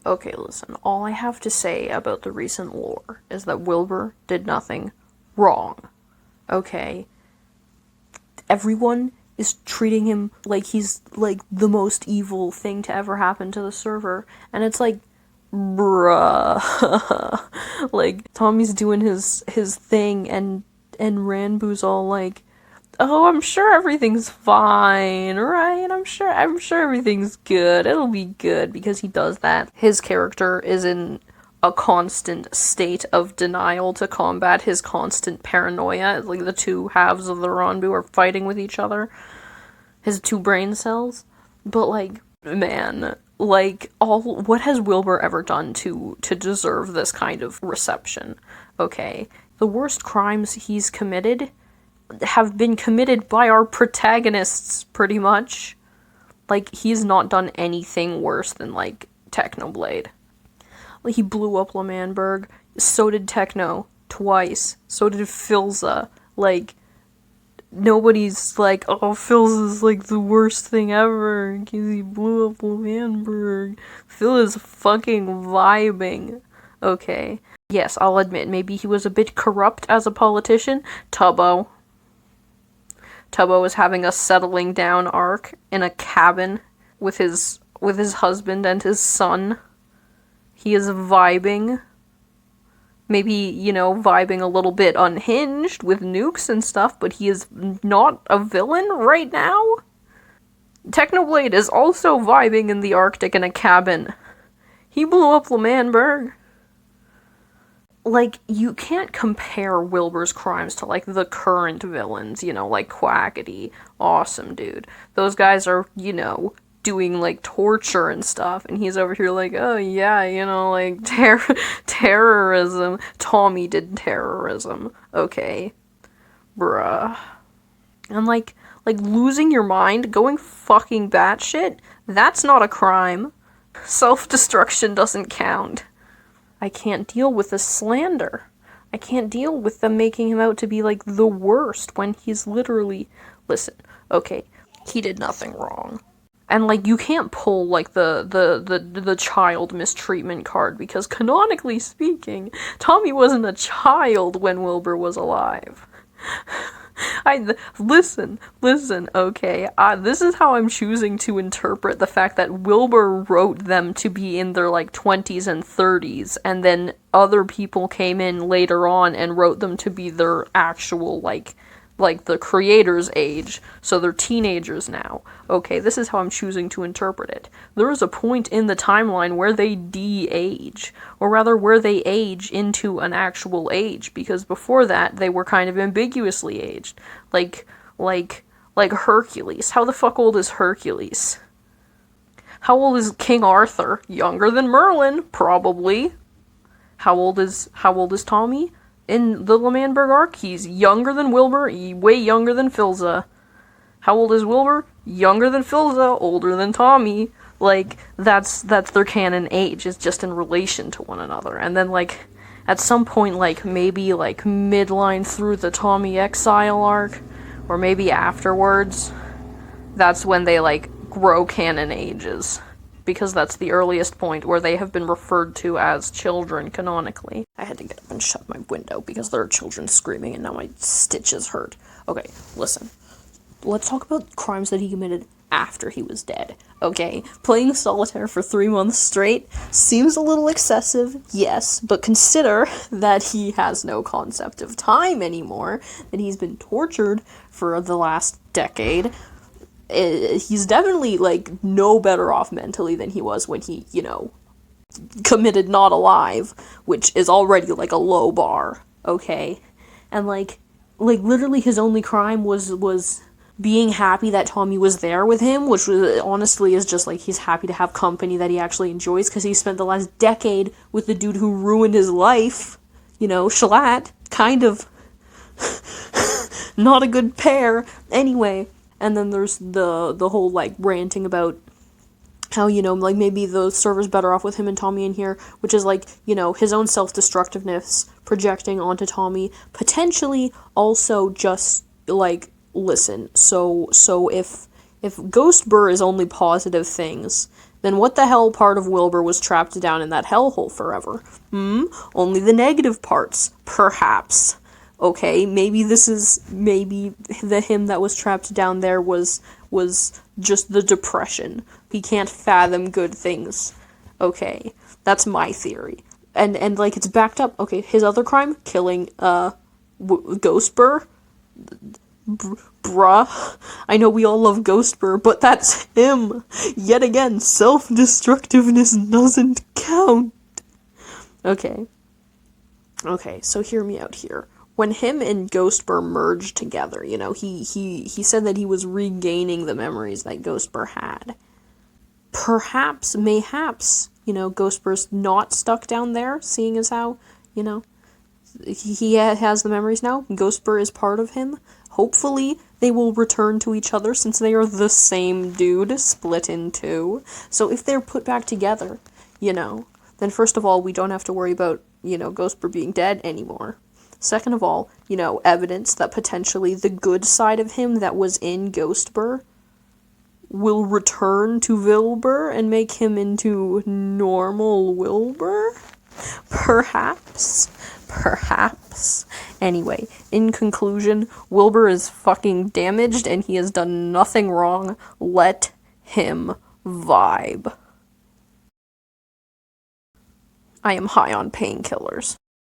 Okay, listen, all I have to say about the recent lore is that Wilbur did nothing wrong. Okay? Everyone is treating him like he's like the most evil thing to ever happen to the server, and it's like, bruh. Like, Tommy's doing his thing, and Ranboo's all like, oh, I'm sure everything's fine, right? I'm sure everything's good. It'll be good, because he does that. His character is in a constant state of denial to combat his constant paranoia. Like, the two halves of the Ranboo are fighting with each other. His two brain cells. But, like, man, like, what has Wilbur ever done to deserve this kind of reception? Okay. The worst crimes he's committed have been committed by our protagonists, pretty much. Like, he's not done anything worse than, like, Technoblade. Like, he blew up L'Manberg, so did Techno, twice, so did Philza. Like, nobody's like, oh, Philza's like the worst thing ever, because he blew up L'Manberg. Phil is fucking vibing. Okay. Yes, I'll admit, maybe he was a bit corrupt as a politician. Tubbo is having a settling down arc in a cabin with his husband and his son. He is vibing. Maybe, vibing a little bit unhinged with nukes and stuff, but he is not a villain right now. Technoblade is also vibing in the Arctic in a cabin. He blew up L'Manberg. Like, you can't compare Wilbur's crimes to, like, the current villains, like Quackity. Awesome, dude. Those guys are, doing, like, torture and stuff, and he's over here like, oh, yeah, like, terrorism. Tommy did terrorism. Okay. Bruh. And, like, losing your mind, going fucking batshit, that's not a crime. Self-destruction doesn't count. I can't deal with the slander. I can't deal with them making him out to be, like, the worst when he's literally... Listen, okay, he did nothing wrong. And, like, you can't pull, like, the child mistreatment card, because canonically speaking, Tommy wasn't a child when Wilbur was alive. Listen, okay, this is how I'm choosing to interpret the fact that Wilbur wrote them to be in their, like, 20s and 30s, and then other people came in later on and wrote them to be their actual, like the creator's age, so they're teenagers now. Okay, this is how I'm choosing to interpret it. There is a point in the timeline where they de-age, or rather where they age into an actual age, because before that they were kind of ambiguously aged. Like Hercules. How the fuck old is Hercules? How old is King Arthur? Younger than Merlin, probably. How old is Tommy? In the L'Manberg arc, he's younger than Wilbur, way younger than Philza. How old is Wilbur? Younger than Philza, older than Tommy. Like, that's their canon age, is just in relation to one another. And then, like, at some point, like, maybe, like, midline through the Tommy Exile arc, or maybe afterwards, that's when they, like, grow canon ages. Because that's the earliest point where they have been referred to as children canonically. I had to get up and shut my window because there are children screaming and now my stitches hurt. Okay, listen. Let's talk about crimes that he committed after he was dead. Okay, playing solitaire for 3 months straight seems a little excessive, yes, but consider that he has no concept of time anymore, that he's been tortured for the last decade. He's definitely, like, no better off mentally than he was when he, committed Not Alive, which is already, like, a low bar, okay? And, like literally his only crime was being happy that Tommy was there with him, which was, honestly is just, like, he's happy to have company that he actually enjoys, because he spent the last decade with the dude who ruined his life, Shalat, kind of not a good pair, anyway. And then there's the whole, like, ranting about how, like, maybe the server's better off with him and Tommy in here, which is, like, his own self-destructiveness projecting onto Tommy, potentially also just, like, listen, so if Ghost Burr is only positive things, then what the hell part of Wilbur was trapped down in that hellhole forever? Only the negative parts, perhaps. Okay, maybe the him that was trapped down there was just the depression. He can't fathom good things. Okay, that's my theory. And like, it's backed up. Okay, his other crime, killing Ghostbur. Bruh, I know we all love Ghostbur, but that's him. Yet again, self-destructiveness doesn't count. Okay, so hear me out here. When him and Ghostbur merged together, you know, he said that he was regaining the memories that Ghostbur had. Perhaps, mayhaps, you know, Ghostbur's not stuck down there, seeing as how, you know, he has the memories now. Ghostbur is part of him. Hopefully, they will return to each other since they are the same dude split in two. So if they're put back together, you know, then first of all, we don't have to worry about, you know, Ghostbur being dead anymore. Second of all, you know, evidence that potentially the good side of him that was in Ghostbur will return to Wilbur and make him into normal Wilbur? Perhaps. Anyway, in conclusion, Wilbur is fucking damaged and he has done nothing wrong. Let him vibe. I am high on painkillers.